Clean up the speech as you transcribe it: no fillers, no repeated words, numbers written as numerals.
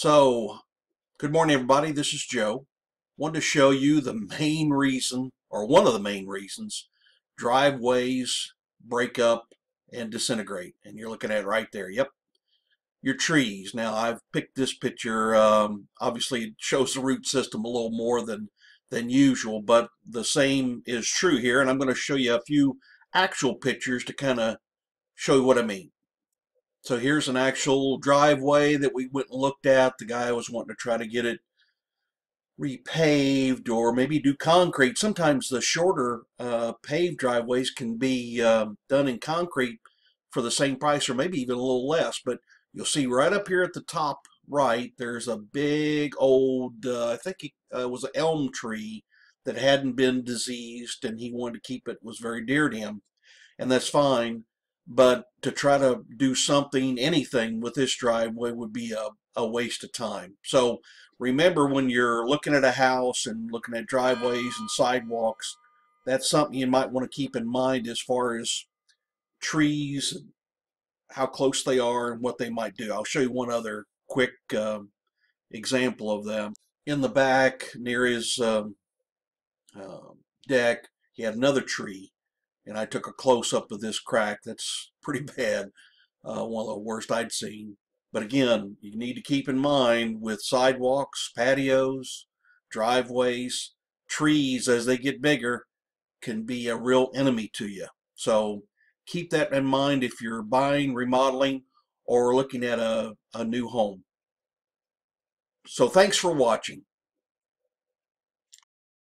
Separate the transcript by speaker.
Speaker 1: So, good morning, everybody. This is Joe. Wanted to show you the main reason, or one of the main reasons, driveways break up and disintegrate. And you're looking at it right there. Yep, your trees. Now, I've picked this picture. Obviously, it shows the root system a little more than usual, but the same is true here. And I'm going to show you a few actual pictures to kind of show you what I mean. So here's an actual driveway that we went and looked at. The guy was wanting to try to get it repaved or maybe do concrete. Sometimes the shorter paved driveways can be done in concrete for the same price or maybe even a little less. But you'll see right up here at the top right, there's a big old, I think it was an elm tree that hadn't been diseased, and he wanted to keep it, was very dear to him, and that's fine. But to try to do something, anything with this driveway would be a waste of time. So remember, when you're looking at a house and looking at driveways and sidewalks, that's something you might want to keep in mind as far as trees, how close they are, and what they might do. I'll show you one other quick example of them. In the back near his uh, deck, he had another tree, and I took a close-up of this crack. That's pretty bad, one of the worst I'd seen. But again, you need to keep in mind with sidewalks, patios, driveways, trees, as they get bigger, can be a real enemy to you. So keep that in mind if you're buying, remodeling, or looking at a new home. So thanks for watching.